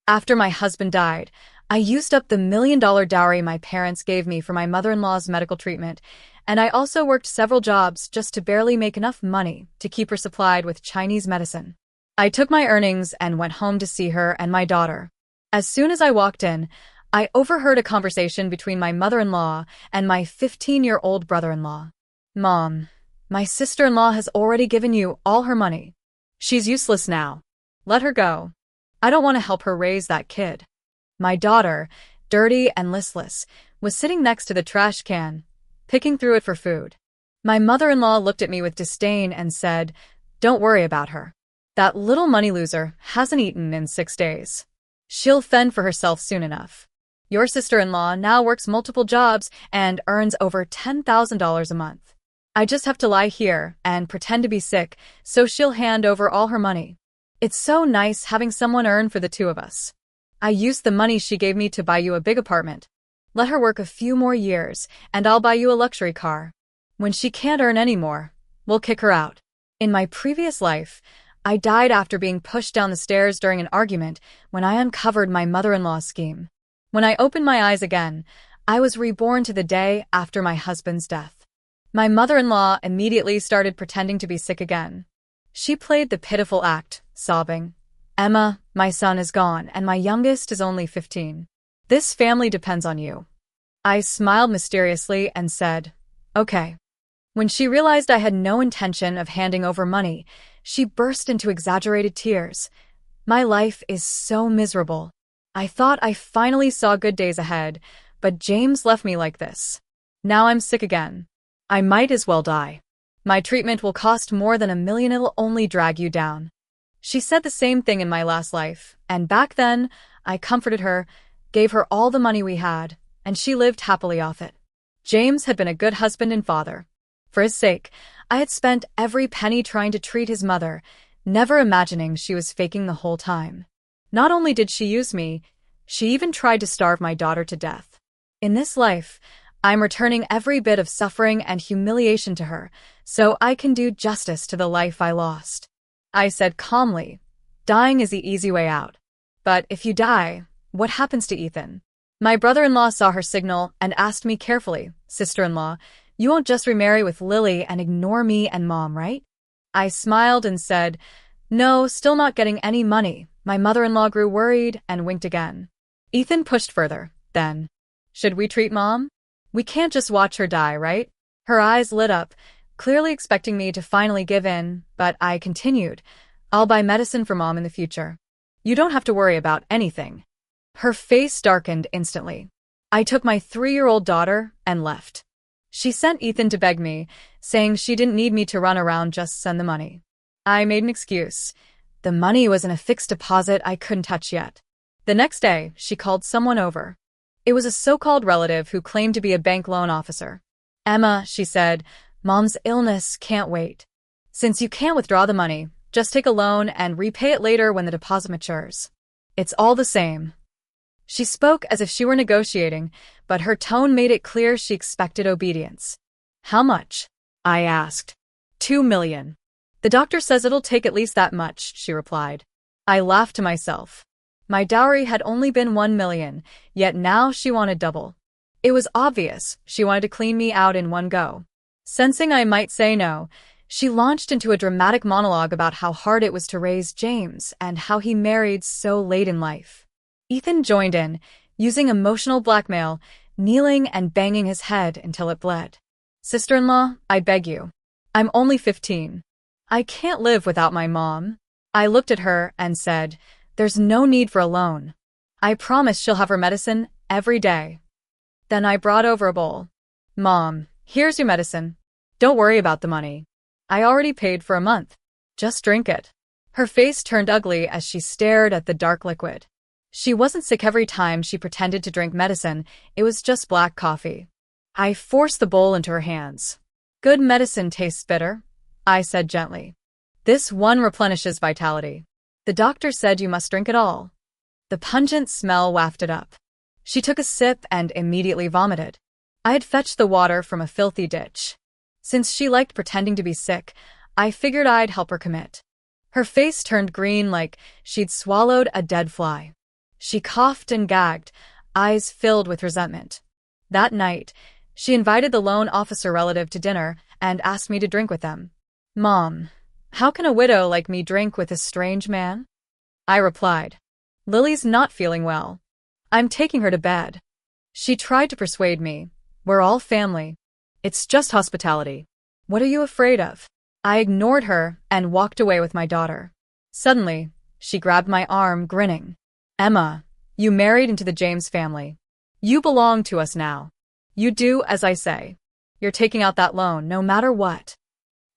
After my husband died, I used up the $1 million dowry my parents gave me for my mother-in-law's medical treatment, and I also worked several jobs just to barely make enough money to keep her supplied with Chinese medicine. I took my earnings and went home to see her and my daughter. As soon as I walked in, I overheard a conversation between my mother-in-law and my 15-year-old brother-in-law. "Mom, my sister-in-law has already given you all her money. She's useless now. Let her go. I don't want to help her raise that kid." My daughter, dirty and listless, was sitting next to the trash can, picking through it for food. My mother-in-law looked at me with disdain and said, "Don't worry about her. That little money loser hasn't eaten in 6 days. She'll fend for herself soon enough. Your sister-in-law now works multiple jobs and earns over $10,000 a month. I just have to lie here and pretend to be sick so she'll hand over all her money. It's so nice having someone earn for the two of us. I used the money she gave me to buy you a big apartment. Let her work a few more years and I'll buy you a luxury car. When she can't earn anymore, we'll kick her out." In my previous life, I died after being pushed down the stairs during an argument when I uncovered my mother-in-law's scheme. When I opened my eyes again, I was reborn to the day after my husband's death. My mother-in-law immediately started pretending to be sick again. She played the pitiful act, sobbing, "Emma, my son is gone and my youngest is only 15. This family depends on you." I smiled mysteriously and said, "Okay." When she realized I had no intention of handing over money, she burst into exaggerated tears. "My life is so miserable. I thought I finally saw good days ahead, but James left me like this. Now I'm sick again. I might as well die. My treatment will cost more than $1 million. It'll only drag you down." She said the same thing in my last life, and back then, I comforted her, gave her all the money we had, and she lived happily off it. James had been a good husband and father. For his sake, I had spent every penny trying to treat his mother, never imagining she was faking the whole time. Not only did she use me, she even tried to starve my daughter to death. In this life, I'm returning every bit of suffering and humiliation to her, so I can do justice to the life I lost. I said calmly, "Dying is the easy way out. But if you die, what happens to Ethan?" My brother-in-law saw her signal and asked me carefully, "Sister-in-law, you won't just remarry with Lily and ignore me and Mom, right?" I smiled and said, "No, still not getting any money." My mother-in-law grew worried and winked again. Ethan pushed further, then, "Should we treat Mom? We can't just watch her die, right?" Her eyes lit up, clearly expecting me to finally give in, but I continued, "I'll buy medicine for Mom in the future. You don't have to worry about anything." Her face darkened instantly. I took my 3-year-old daughter and left. She sent Ethan to beg me, saying she didn't need me to run around, just send the money. I made an excuse. The money was in a fixed deposit I couldn't touch yet. The next day, she called someone over. It was a so-called relative who claimed to be a bank loan officer. "Emma," she said, "Mom's illness can't wait. Since you can't withdraw the money, just take a loan and repay it later when the deposit matures. It's all the same." She spoke as if she were negotiating, but her tone made it clear she expected obedience. "How much?" I asked. $2 million. "The doctor says it'll take at least that much," she replied. I laughed to myself. My dowry had only been $1 million, yet now she wanted double. It was obvious she wanted to clean me out in one go. Sensing I might say no, she launched into a dramatic monologue about how hard it was to raise James and how he married so late in life. Ethan joined in, using emotional blackmail, kneeling and banging his head until it bled. "Sister-in-law, I beg you. I'm only 15. I can't live without my mom." I looked at her and said, "There's no need for a loan. I promise she'll have her medicine every day." Then I brought over a bowl. "Mom, here's your medicine. Don't worry about the money. I already paid for a month. Just drink it." Her face turned ugly as she stared at the dark liquid. She wasn't sick every time she pretended to drink medicine, it was just black coffee. I forced the bowl into her hands. "Good medicine tastes bitter," I said gently. "This one replenishes vitality. The doctor said you must drink it all." The pungent smell wafted up. She took a sip and immediately vomited. I had fetched the water from a filthy ditch. Since she liked pretending to be sick, I figured I'd help her commit. Her face turned green like she'd swallowed a dead fly. She coughed and gagged, eyes filled with resentment. That night, she invited the loan officer relative to dinner and asked me to drink with them. Mom, how can a widow like me drink with a strange man? I replied, Lily's not feeling well. I'm taking her to bed. She tried to persuade me. We're all family. It's just hospitality. What are you afraid of? I ignored her and walked away with my daughter. Suddenly, she grabbed my arm, grinning. Emma, you married into the James family. You belong to us now. You do as I say. You're taking out that loan, no matter what.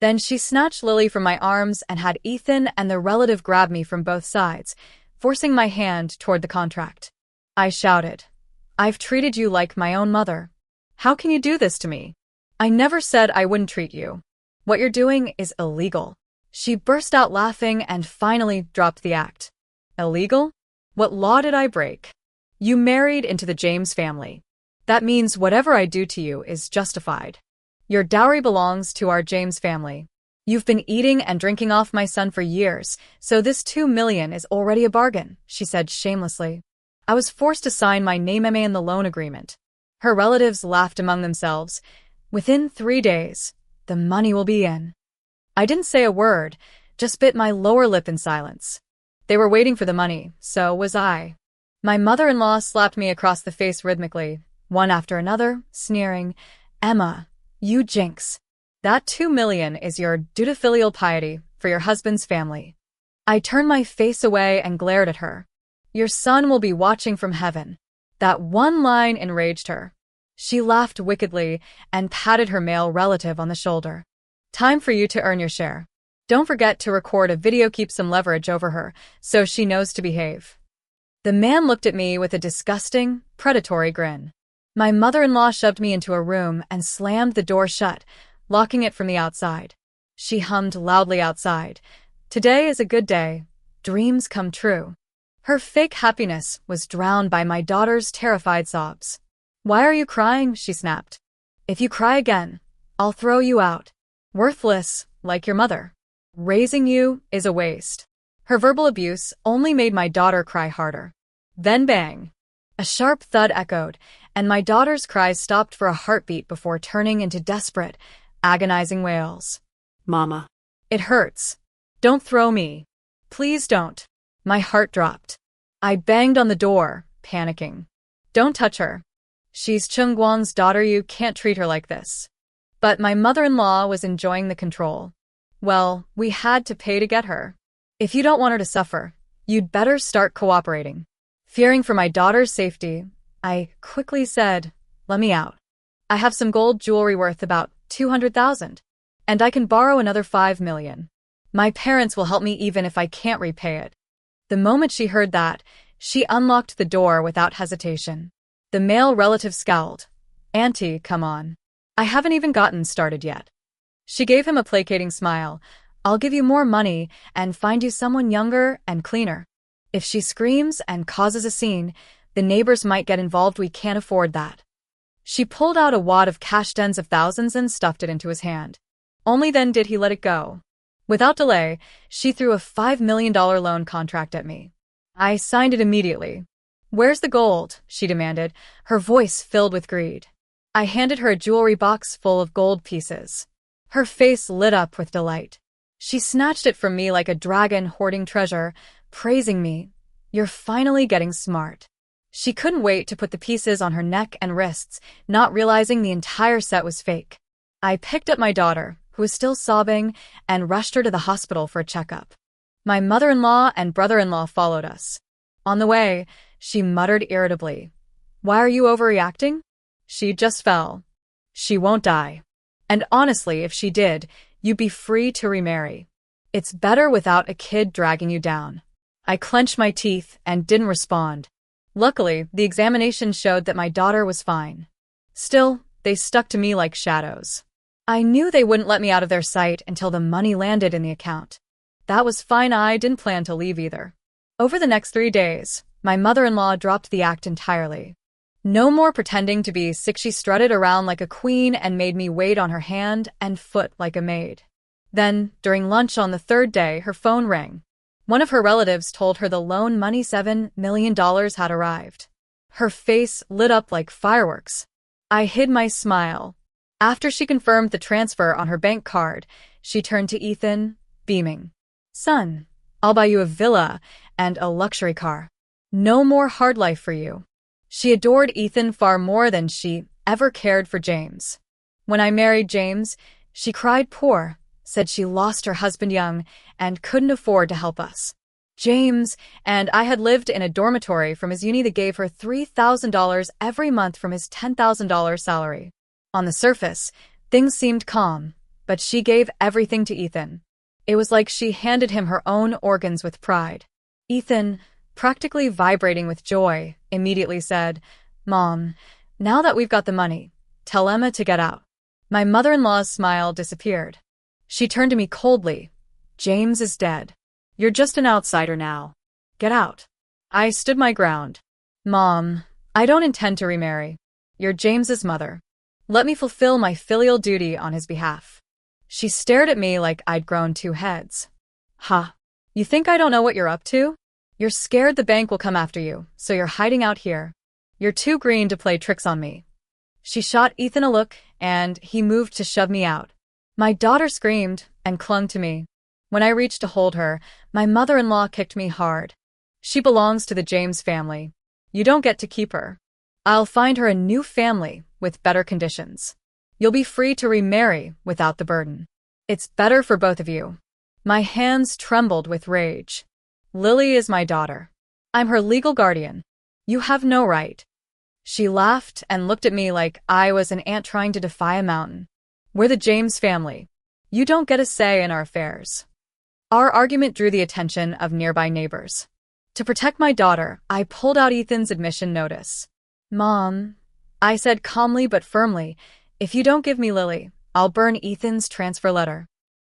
Then she snatched Lily from my arms and had Ethan and the relative grab me from both sides, forcing my hand toward the contract. I shouted, I've treated you like my own mother. How can you do this to me? I never said I wouldn't treat you. What you're doing is illegal. She burst out laughing and finally dropped the act. Illegal? What law did I break? You married into the James family. That means whatever I do to you is justified. Your dowry belongs to our James family. You've been eating and drinking off my son for years, so this $2 million is already a bargain, she said shamelessly. I was forced to sign my name in the loan agreement. Her relatives laughed among themselves. Within 3 days, the money will be in. I didn't say a word, just bit my lower lip in silence. They were waiting for the money, so was I. My mother-in-law slapped me across the face rhythmically, one after another, sneering, Emma, you jinx. That $2 million is your due to filial piety for your husband's family. I turned my face away and glared at her. Your son will be watching from heaven. That one line enraged her. She laughed wickedly and patted her male relative on the shoulder. Time for you to earn your share. Don't forget to record a video, keep some leverage over her so she knows to behave. The man looked at me with a disgusting, predatory grin. My mother-in-law shoved me into a room and slammed the door shut, locking it from the outside. She hummed loudly outside. Today is a good day. Dreams come true. Her fake happiness was drowned by my daughter's terrified sobs. Why are you crying? She snapped. If you cry again, I'll throw you out. Worthless, like your mother. Raising you is a waste. Her verbal abuse only made my daughter cry harder. Then bang. A sharp thud echoed, and my daughter's cries stopped for a heartbeat before turning into desperate, agonizing wails. Mama. It hurts. Don't throw me. Please don't. My heart dropped. I banged on the door, panicking. Don't touch her. She's Chung Guan's daughter, you can't treat her like this. But my mother-in-law was enjoying the control. Well, we had to pay to get her. If you don't want her to suffer, you'd better start cooperating. Fearing for my daughter's safety, I quickly said, let me out. I have some gold jewelry worth about $200,000, and I can borrow another $5 million. My parents will help me even if I can't repay it. The moment she heard that, she unlocked the door without hesitation. The male relative scowled. Auntie, come on. I haven't even gotten started yet. She gave him a placating smile. I'll give you more money and find you someone younger and cleaner. If she screams and causes a scene, the neighbors might get involved. We can't afford that. She pulled out a wad of cash, tens of thousands, and stuffed it into his hand. Only then did he let it go. Without delay, she threw a $5 million loan contract at me. I signed it immediately. Where's the gold? She demanded, her voice filled with greed. I handed her a jewelry box full of gold pieces. Her face lit up with delight. She snatched it from me like a dragon hoarding treasure, praising me. You're finally getting smart. She couldn't wait to put the pieces on her neck and wrists, not realizing the entire set was fake. I picked up my daughter, who was still sobbing, and rushed her to the hospital for a checkup. My mother-in-law and brother-in-law followed us. On the way, she muttered irritably, Why are you overreacting? She just fell. She won't die. And honestly, if she did, you'd be free to remarry. It's better without a kid dragging you down. I clenched my teeth and didn't respond. Luckily, the examination showed that my daughter was fine. Still, they stuck to me like shadows. I knew they wouldn't let me out of their sight until the money landed in the account. That was fine. I didn't plan to leave either. Over the next 3 days, my mother-in-law dropped the act entirely. No more pretending to be sick. She strutted around like a queen and made me wait on her hand and foot like a maid. Then, during lunch on the 3rd day, her phone rang. One of her relatives told her the loan money $7 million had arrived. Her face lit up like fireworks. I hid my smile. After she confirmed the transfer on her bank card, she turned to Ethan, beaming. Son, I'll buy you a villa and a luxury car. No more hard life for you. She adored Ethan far more than she ever cared for James. When I married James, she cried poor, said she lost her husband young and couldn't afford to help us. James and I had lived in a dormitory from his uni that gave her $3,000 every month from his $10,000 salary. On the surface, things seemed calm, but she gave everything to Ethan. It was like she handed him her own organs with pride. Ethan, practically vibrating with joy, immediately said, Mom, now that we've got the money, tell Emma to get out. My mother-in-law's smile disappeared. She turned to me coldly. James is dead. You're just an outsider now. Get out. I stood my ground. Mom, I don't intend to remarry. You're James's mother. Let me fulfill my filial duty on his behalf. She stared at me like I'd grown two heads. Ha! You think I don't know what you're up to? You're scared the bank will come after you, so you're hiding out here. You're too green to play tricks on me. She shot Ethan a look, and he moved to shove me out. My daughter screamed and clung to me. When I reached to hold her, my mother-in-law kicked me hard. She belongs to the James family. You don't get to keep her. I'll find her a new family with better conditions. You'll be free to remarry without the burden. It's better for both of you. My hands trembled with rage. Lily is my daughter. I'm her legal guardian. You have no right. She laughed and looked at me like I was an ant trying to defy a mountain. We're the James family. You don't get a say in our affairs. Our argument drew the attention of nearby neighbors. To protect my daughter, I pulled out Ethan's admission notice. Mom, I said calmly but firmly, if you don't give me Lily, I'll burn Ethan's transfer letter.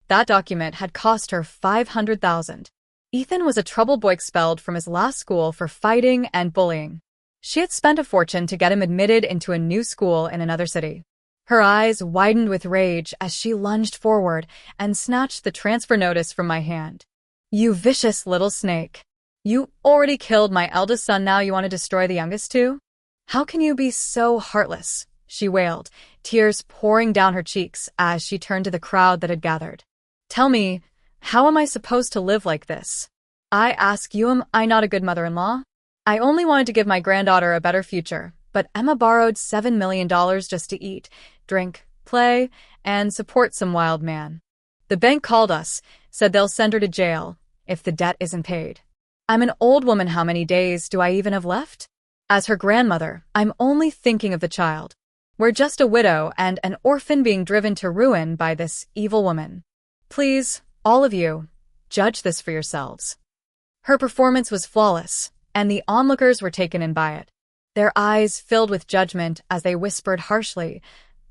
That document had cost her $500,000. Ethan was a trouble boy expelled from his last school for fighting and bullying. She had spent a fortune to get him admitted into a new school in another city. Her eyes widened with rage as she lunged forward and snatched the transfer notice from my hand. You vicious little snake. You already killed my eldest son, now you want to destroy the youngest too? How can you be so heartless? She wailed, tears pouring down her cheeks as she turned to the crowd that had gathered. Tell me, how am I supposed to live like this? I ask you, am I not a good mother-in-law? I only wanted to give my granddaughter a better future, but Emma borrowed $7 million just to eat, drink, play, and support some wild man. The bank called us, said they'll send her to jail if the debt isn't paid. I'm an old woman, how many days do I even have left? As her grandmother, I'm only thinking of the child. We're just a widow and an orphan being driven to ruin by this evil woman. Please, all of you, judge this for yourselves. Her performance was flawless, and the onlookers were taken in by it. Their eyes filled with judgment as they whispered harshly,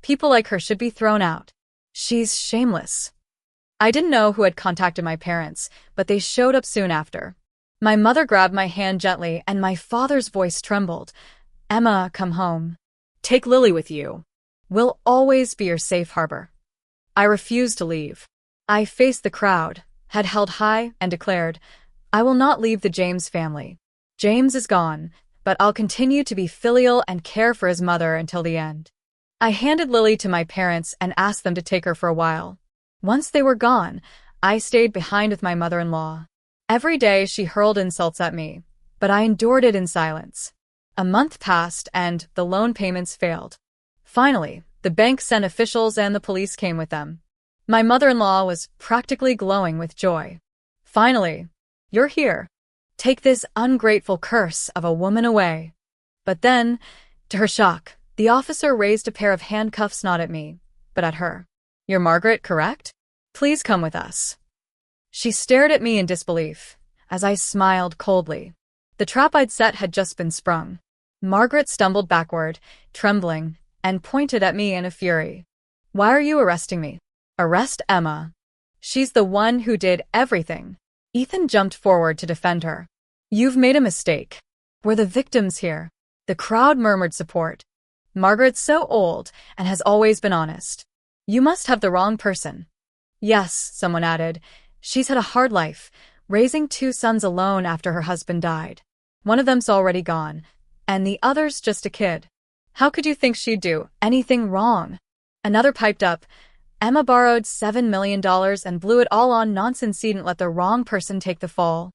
people like her should be thrown out. She's shameless. I didn't know who had contacted my parents, but they showed up soon after. My mother grabbed my hand gently, and my father's voice trembled. Emma, come home. Take Lily with you. We'll always be your safe harbor. I refused to leave. I faced the crowd, head held high, and declared, I will not leave the James family. James is gone, but I'll continue to be filial and care for his mother until the end. I handed Lily to my parents and asked them to take her for a while. Once they were gone, I stayed behind with my mother-in-law. Every day she hurled insults at me, but I endured it in silence. A month passed and the loan payments failed. Finally, the bank sent officials and the police came with them. My mother-in-law was practically glowing with joy. Finally, you're here. Take this ungrateful curse of a woman away. But then, to her shock, the officer raised a pair of handcuffs not at me, but at her. You're Margaret, correct? Please come with us. She stared at me in disbelief, as I smiled coldly. The trap I'd set had just been sprung. Margaret stumbled backward, trembling, and pointed at me in a fury. Why are you arresting me? Arrest Emma. She's the one who did everything. Ethan jumped forward to defend her. You've made a mistake. We're the victims here. The crowd murmured support. Margaret's so old and has always been honest. You must have the wrong person. Yes, someone added. She's had a hard life. raising two sons alone after her husband died. One of them's already gone, and the other's just a kid. How could you think she'd do anything wrong? Another piped up, Emma borrowed $7 million and blew it all on nonsense. Didn't let the wrong person take the fall.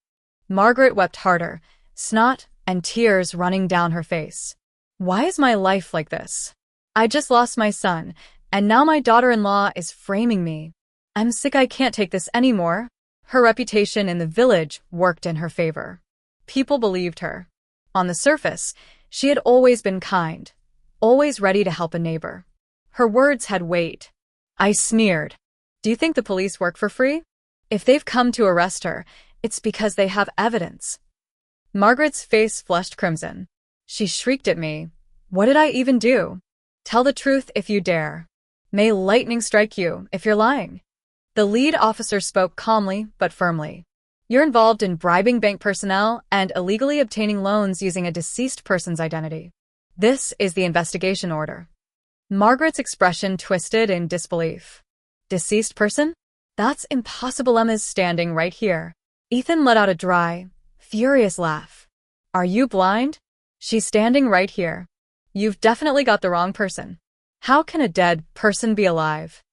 Margaret wept harder, snot and tears running down her face. Why is my life like this? I just lost my son, and now my daughter-in-law is framing me. I'm sick. I can't take this anymore. Her reputation in the village worked in her favor. People believed her. On the surface, she had always been kind, always ready to help a neighbor. Her words had weight. I sneered. Do you think the police work for free? If they've come to arrest her, it's because they have evidence. Margaret's face flushed crimson. She shrieked at me. What did I even do? Tell the truth if you dare. May lightning strike you if you're lying. The lead officer spoke calmly but firmly. You're involved in bribing bank personnel and illegally obtaining loans using a deceased person's identity. This is the investigation order. Margaret's expression twisted in disbelief. Deceased person? That's impossible. Emma's standing right here. Ethan let out a dry, furious laugh. Are you blind? She's standing right here. You've definitely got the wrong person. How can a dead person be alive?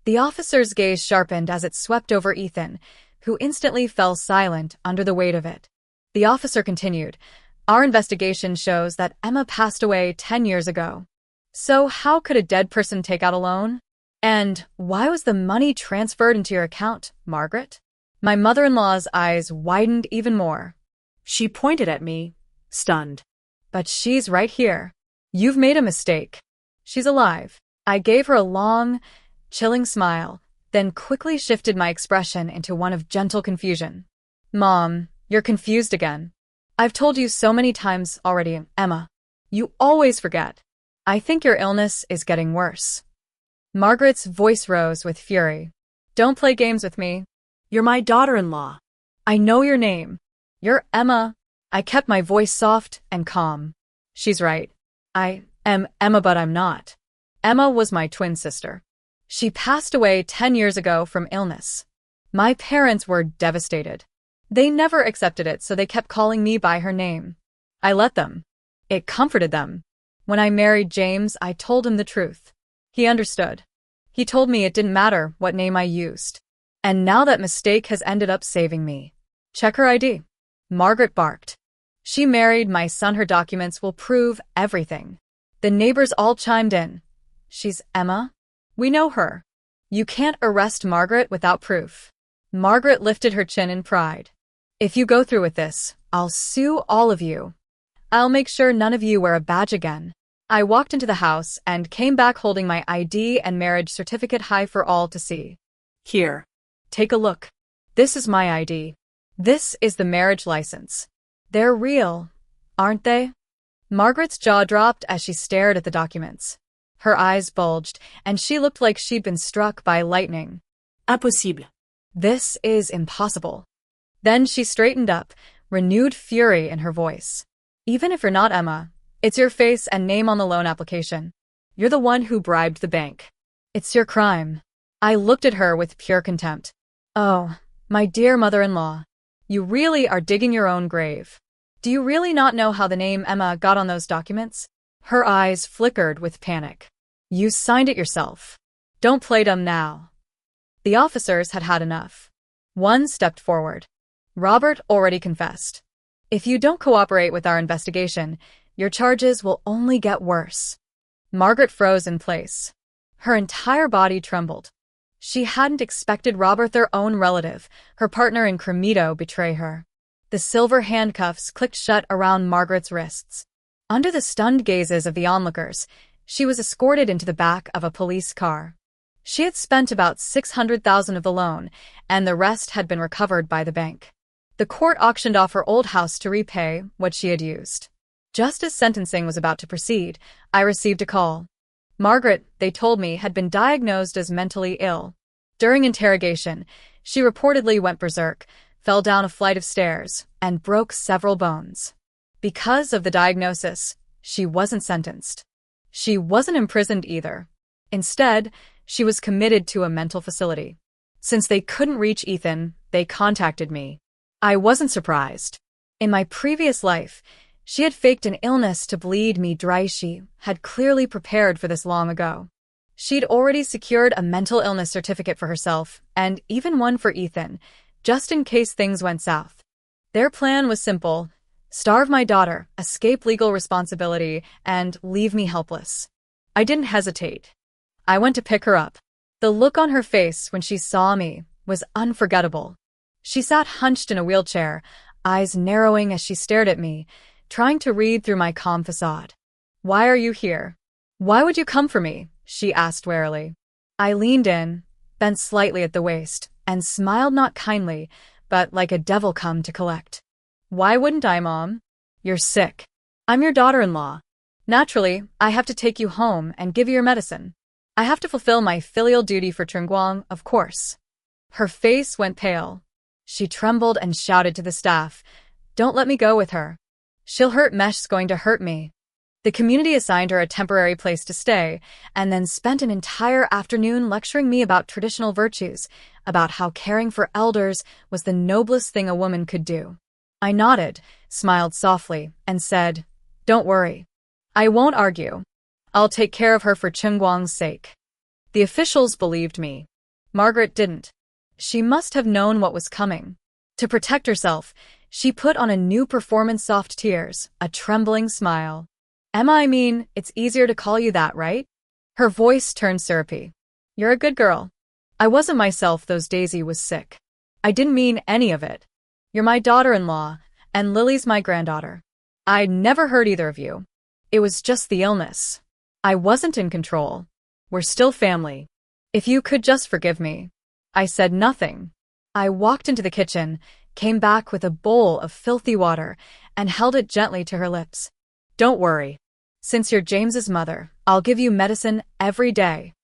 The officer's gaze sharpened as it swept over Ethan, who instantly fell silent under the weight of it. The officer continued, Our investigation shows that Emma passed away 10 years ago. So how could a dead person take out a loan? And why was the money transferred into your account, Margaret? My mother-in-law's eyes widened even more. She pointed at me, stunned. But she's right here. You've made a mistake. She's alive. I gave her a long, chilling smile, then quickly shifted my expression into one of gentle confusion. Mom, you're confused again. I've told you so many times already, Emma. You always forget. I think your illness is getting worse. Margaret's voice rose with fury. Don't play games with me. You're my daughter-in-law. I know your name. You're Emma. I kept my voice soft and calm. She's right. I am Emma, but I'm not. Emma was my twin sister. She passed away 10 years ago from illness. My parents were devastated. They never accepted it, so they kept calling me by her name. I let them. It comforted them. When I married James, I told him the truth. He understood. He told me it didn't matter what name I used. And now that mistake has ended up saving me. Check her ID. Margaret barked. She married my son. Her documents will prove everything. The neighbors all chimed in. She's Emma? We know her. You can't arrest Margaret without proof. Margaret lifted her chin in pride. If you go through with this, I'll sue all of you. I'll make sure none of you wear a badge again. I walked into the house and came back holding my ID and marriage certificate high for all to see. Here. Take a look. This is my ID. This is the marriage license. They're real, aren't they? Margaret's jaw dropped as she stared at the documents. Her eyes bulged, and she looked like she'd been struck by lightning. Impossible. This is impossible. Then she straightened up, renewed fury in her voice. Even if you're not Emma, it's your face and name on the loan application. You're the one who bribed the bank. It's your crime. I looked at her with pure contempt. Oh, my dear mother-in-law. You really are digging your own grave. Do you really not know how the name Emma got on those documents? Her eyes flickered with panic. You signed it yourself. Don't play dumb now. The officers had had enough. One stepped forward. Robert already confessed. If you don't cooperate with our investigation, your charges will only get worse. Margaret froze in place. Her entire body trembled. She hadn't expected Robert, their own relative, her partner in crime, betray her. The silver handcuffs clicked shut around Margaret's wrists. Under the stunned gazes of the onlookers, she was escorted into the back of a police car. She had spent about $600,000 of the loan, and the rest had been recovered by the bank. The court auctioned off her old house to repay what she had used. Just as sentencing was about to proceed, I received a call. Margaret, they told me, had been diagnosed as mentally ill. During interrogation, she reportedly went berserk, fell down a flight of stairs, and broke several bones. Because of the diagnosis, she wasn't sentenced. She wasn't imprisoned either. Instead, she was committed to a mental facility. Since they couldn't reach Ethan, they contacted me. I wasn't surprised. In my previous life, she had faked an illness to bleed me dry. She had clearly prepared for this long ago. She'd already secured a mental illness certificate for herself, and even one for Ethan, just in case things went south. Their plan was simple: starve my daughter, escape legal responsibility, and leave me helpless. I didn't hesitate. I went to pick her up. The look on her face when she saw me was unforgettable. She sat hunched in a wheelchair, eyes narrowing as she stared at me, trying to read through my calm facade. "Why are you here? Why would you come for me?" she asked warily. I leaned in, bent slightly at the waist, and smiled, not kindly, but like a devil come to collect. "Why wouldn't I, Mom? You're sick. I'm your daughter-in-law. Naturally, I have to take you home and give you your medicine. I have to fulfill my filial duty for Chungguang, of course." Her face went pale. She trembled and shouted to the staff, "Don't let me go with her. She'll hurt Mesh's going to hurt me." The community assigned her a temporary place to stay, and then spent an entire afternoon lecturing me about traditional virtues, about how caring for elders was the noblest thing a woman could do. I nodded, smiled softly, and said, "Don't worry. I won't argue. I'll take care of her for Chungguang's sake." The officials believed me. Margaret didn't. She must have known what was coming. To protect herself, she put on a new performance, soft tears, a trembling smile. "Emma, I mean, it's easier to call you that, right?" Her voice turned syrupy. "You're a good girl." I wasn't myself those days he was sick. I didn't mean any of it. "You're my daughter-in-law, and Lily's my granddaughter. I'd never hurt either of you. It was just the illness. I wasn't in control. We're still family. If you could just forgive me." I said nothing. I walked into the kitchen, came back with a bowl of filthy water, and held it gently to her lips. "Don't worry. Since you're James's mother, I'll give you medicine every day."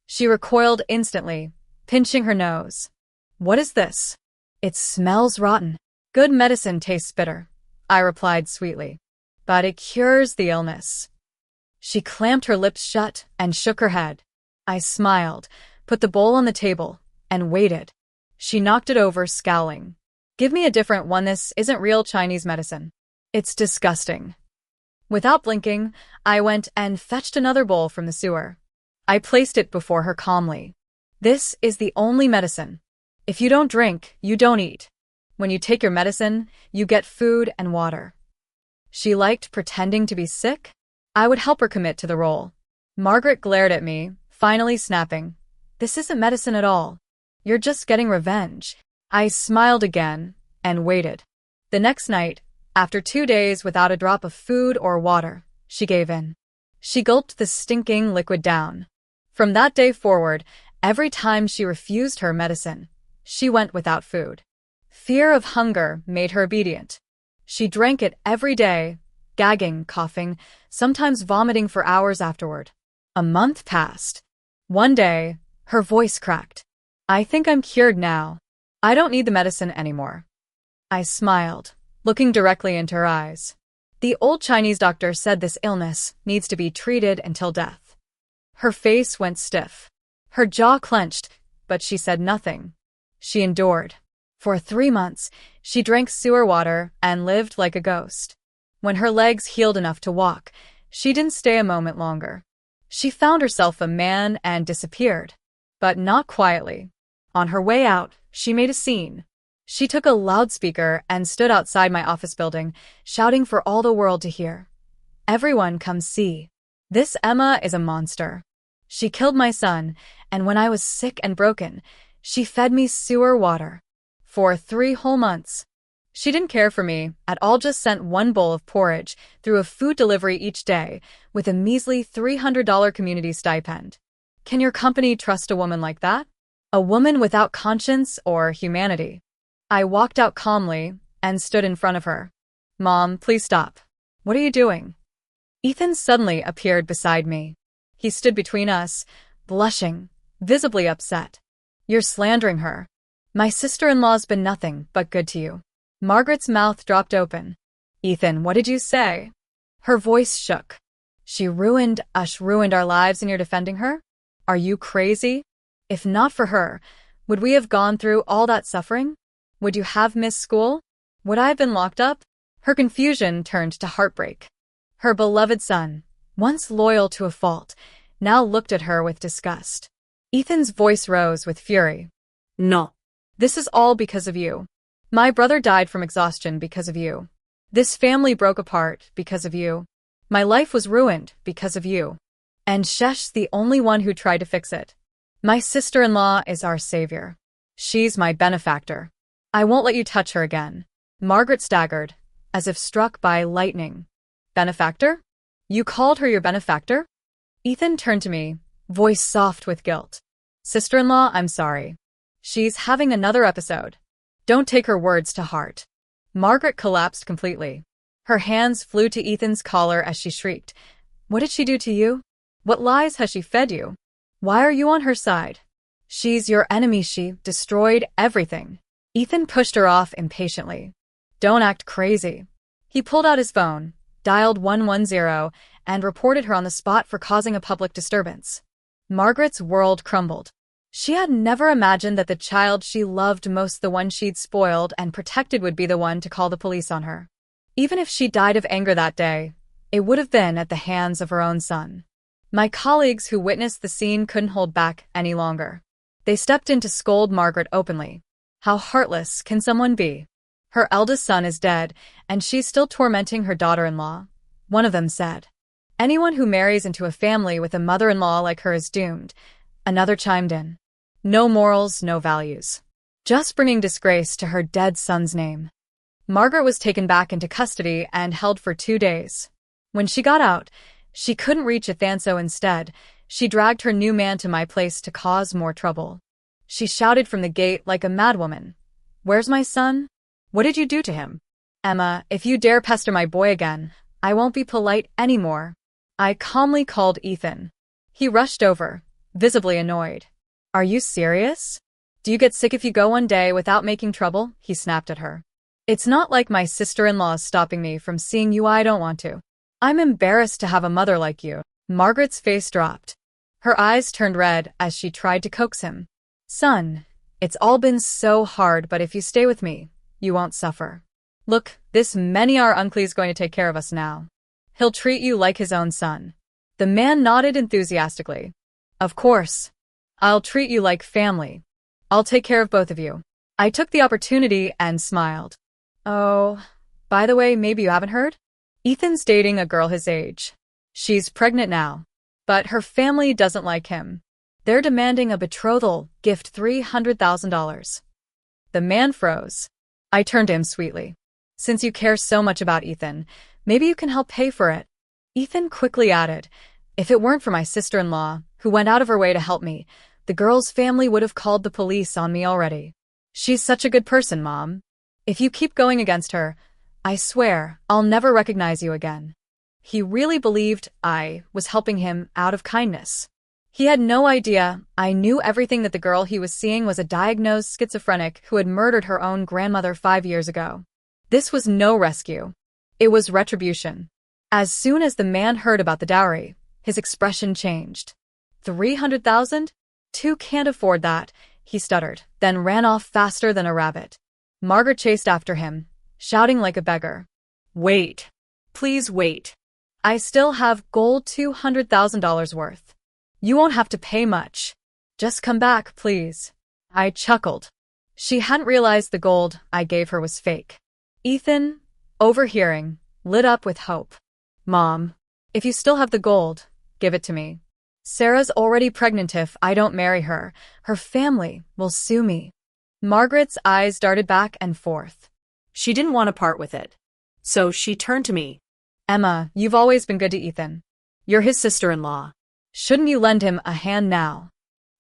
She recoiled instantly, pinching her nose. "What is this? It smells rotten." "Good medicine tastes bitter," I replied sweetly. "But it cures the illness." She clamped her lips shut and shook her head. I smiled, put the bowl on the table, and waited. She knocked it over, scowling. "Give me a different one. This isn't real Chinese medicine. It's disgusting." Without blinking, I went and fetched another bowl from the sewer. I placed it before her calmly. "This is the only medicine. If you don't drink, you don't eat. When you take your medicine, you get food and water." She liked pretending to be sick. I would help her commit to the role. Margaret glared at me, finally snapping, "This isn't medicine at all. You're just getting revenge." I smiled again and waited. The next night, after 2 days without a drop of food or water, she gave in. She gulped the stinking liquid down. From that day forward, every time she refused her medicine, she went without food. Fear of hunger made her obedient. She drank it every day, gagging, coughing, sometimes vomiting for hours afterward. A month passed. One day, her voice cracked. "I think I'm cured now. I don't need the medicine anymore." I smiled, looking directly into her eyes. "The old Chinese doctor said this illness needs to be treated until death." Her face went stiff. Her jaw clenched, but she said nothing. She endured. For 3 months, she drank sewer water and lived like a ghost. When her legs healed enough to walk, she didn't stay a moment longer. She found herself a man and disappeared. But not quietly. On her way out, she made a scene. She took a loudspeaker and stood outside my office building, shouting for all the world to hear. "Everyone come see. This Emma is a monster. She killed my son, and when I was sick and broken, she fed me sewer water. For 3 whole months. She didn't care for me at all, just sent 1 bowl of porridge through a food delivery each day with a measly $300 community stipend. Can your company trust a woman like that? A woman without conscience or humanity?" I walked out calmly and stood in front of her. "Mom, please stop. What are you doing?" Ethan suddenly appeared beside me. He stood between us, blushing, visibly upset. "You're slandering her. My sister-in-law's been nothing but good to you." Margaret's mouth dropped open. "Ethan, what did you say?" Her voice shook. She ruined our lives and you're defending her? Are you crazy? If not for her, would we have gone through all that suffering? Would you have missed school? Would I have been locked up? Her confusion turned to heartbreak. Her beloved son, once loyal to a fault, now looked at her with disgust. Ethan's voice rose with fury. No. This is all because of you. My brother died from exhaustion because of you. This family broke apart because of you. My life was ruined because of you. And Shesh's the only one who tried to fix it. My sister-in-law is our savior. She's my benefactor. I won't let you touch her again. Margaret staggered, as if struck by lightning. Benefactor? You called her your benefactor? Ethan turned to me, voice soft with guilt. Sister-in-law, I'm sorry. She's having another episode. Don't take her words to heart. Margaret collapsed completely. Her hands flew to Ethan's collar as she shrieked. What did she do to you? What lies has she fed you? Why are you on her side? She's your enemy. She destroyed everything. Ethan pushed her off impatiently. Don't act crazy. He pulled out his phone, dialed 110, and reported her on the spot for causing a public disturbance. Margaret's world crumbled. She had never imagined that the child she loved most, the one she'd spoiled and protected, would be the one to call the police on her. Even if she died of anger that day, it would have been at the hands of her own son. My colleagues who witnessed the scene couldn't hold back any longer. They stepped in to scold Margaret openly. How heartless can someone be? Her eldest son is dead, and she's still tormenting her daughter-in-law. One of them said. Anyone who marries into a family with a mother-in-law like her is doomed. Another chimed in. No morals, no values. Just bringing disgrace to her dead son's name. Margaret was taken back into custody and held for 2 days. When she got out, she couldn't reach Ethan, so instead, she dragged her new man to my place to cause more trouble. She shouted from the gate like a madwoman. Where's my son? What did you do to him? Emma, if you dare pester my boy again, I won't be polite anymore. I calmly called Ethan. He rushed over, visibly annoyed. Are you serious? Do you get sick if you go one day without making trouble? He snapped at her. It's not like my sister-in-law's stopping me from seeing you. I don't want to. I'm embarrassed to have a mother like you. Margaret's face dropped. Her eyes turned red as she tried to coax him. Son, it's all been so hard, but if you stay with me, you won't suffer. Look, this our uncle's going to take care of us now. He'll treat you like his own son. The man nodded enthusiastically. Of course. I'll treat you like family. I'll take care of both of you. I took the opportunity and smiled. Oh, by the way, maybe you haven't heard? Ethan's dating a girl his age. She's pregnant now. But her family doesn't like him. They're demanding a betrothal gift, $300,000. The man froze. I turned to him sweetly. Since you care so much about Ethan, maybe you can help pay for it. Ethan quickly added, if it weren't for my sister-in-law, who went out of her way to help me, the girl's family would have called the police on me already. She's such a good person, Mom. If you keep going against her, I swear I'll never recognize you again. He really believed I was helping him out of kindness. He had no idea I knew everything, that the girl he was seeing was a diagnosed schizophrenic who had murdered her own grandmother 5 years ago. This was no rescue. It was retribution. As soon as the man heard about the dowry, his expression changed. 300,000? Two can't afford that, he stuttered, then ran off faster than a rabbit. Margaret chased after him, shouting like a beggar. Wait. Please wait. I still have gold $200,000 worth. You won't have to pay much. Just come back, please. I chuckled. She hadn't realized the gold I gave her was fake. Ethan, overhearing, lit up with hope. Mom, if you still have the gold, give it to me. Sarah's already pregnant. If I don't marry her, her family will sue me. Margaret's eyes darted back and forth. She didn't want to part with it. So she turned to me. Emma, you've always been good to Ethan. You're his sister-in-law. Shouldn't you lend him a hand now?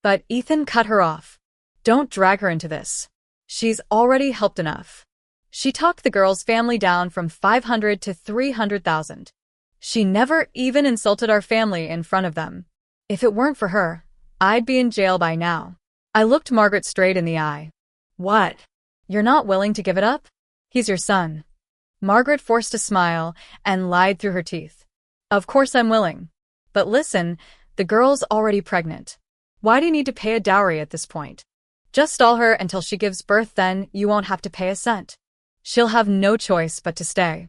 But Ethan cut her off. Don't drag her into this. She's already helped enough. She talked the girl's family down from 500 to 300,000. She never even insulted our family in front of them. If it weren't for her, I'd be in jail by now. I looked Margaret straight in the eye. What? You're not willing to give it up? He's your son. Margaret forced a smile and lied through her teeth. Of course I'm willing. But listen, the girl's already pregnant. Why do you need to pay a dowry at this point? Just stall her until she gives birth, then you won't have to pay a cent. She'll have no choice but to stay.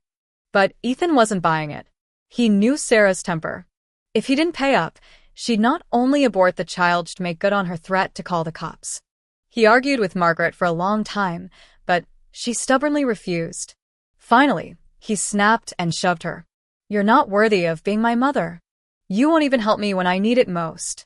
But Ethan wasn't buying it. He knew Sarah's temper. If he didn't pay up, she'd not only abort the child to make good on her threat to call the cops. He argued with Margaret for a long time, but she stubbornly refused. Finally, he snapped and shoved her. "You're not worthy of being my mother. You won't even help me when I need it most."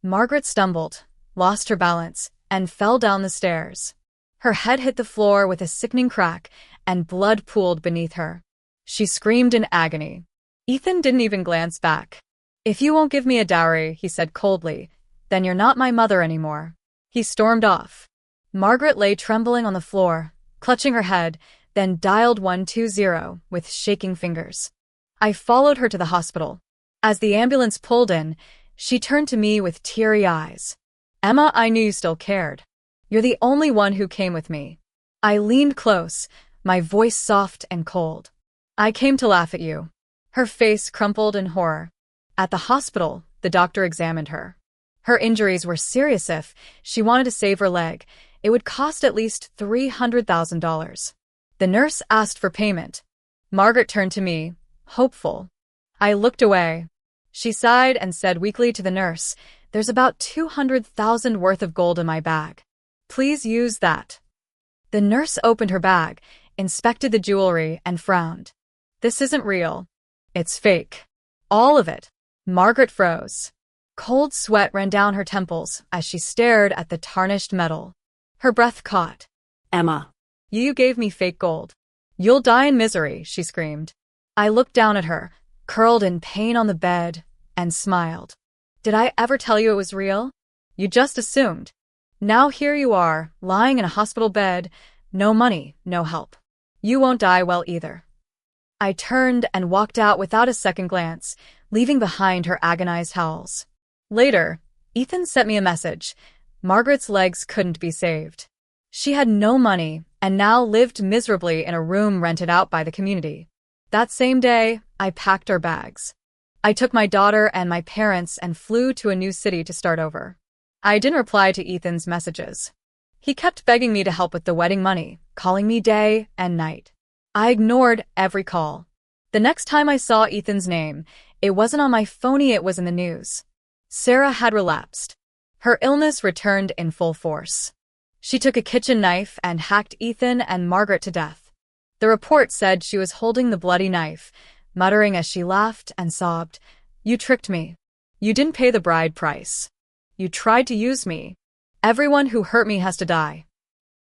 Margaret stumbled, lost her balance, and fell down the stairs. Her head hit the floor with a sickening crack, and blood pooled beneath her. She screamed in agony. Ethan didn't even glance back. "If you won't give me a dowry," he said coldly, "then you're not my mother anymore." He stormed off. Margaret lay trembling on the floor, clutching her head, then dialed 120 with shaking fingers. I followed her to the hospital. As the ambulance pulled in, she turned to me with teary eyes. "Emma, I knew you still cared. You're the only one who came with me." I leaned close, my voice soft and cold. "I came to laugh at you." Her face crumpled in horror. At the hospital, the doctor examined her. Her injuries were serious. If she wanted to save her leg, it would cost at least $300,000. The nurse asked for payment. Margaret turned to me, hopeful. I looked away. She sighed and said weakly to the nurse, "There's about $200,000 worth of gold in my bag. Please use that." The nurse opened her bag, inspected the jewelry, and frowned. "This isn't real. It's fake. All of it." Margaret froze. Cold sweat ran down her temples as she stared at the tarnished metal. Her breath caught. "Emma." "You gave me fake gold. You'll die in misery," she screamed. I looked down at her, curled in pain on the bed, and smiled. "Did I ever tell you it was real? You just assumed. Now here you are, lying in a hospital bed, no money, no help. You won't die well either." I turned and walked out without a second glance, leaving behind her agonized howls. Later, Ethan sent me a message. Margaret's legs couldn't be saved. She had no money and now lived miserably in a room rented out by the community. That same day, I packed our bags. I took my daughter and my parents and flew to a new city to start over. I didn't reply to Ethan's messages. He kept begging me to help with the wedding money, calling me day and night. I ignored every call. The next time I saw Ethan's name, it wasn't on my phone, it was in the news. Sarah had relapsed. Her illness returned in full force. She took a kitchen knife and hacked Ethan and Margaret to death. The report said she was holding the bloody knife, muttering as she laughed and sobbed, "You tricked me. You didn't pay the bride price. You tried to use me. Everyone who hurt me has to die."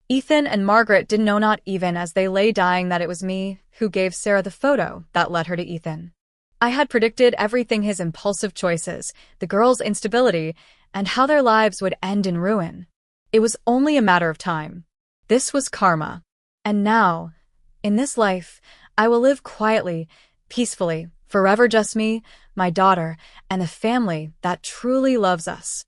Ethan and Margaret didn't know, not even as they lay dying, that it was me who gave Sarah the photo that led her to Ethan. I had predicted everything: his impulsive choices, the girls' instability, and how their lives would end in ruin. It was only a matter of time. This was karma. And now, in this life, I will live quietly, peacefully, forever, just me, my daughter, and the family that truly loves us.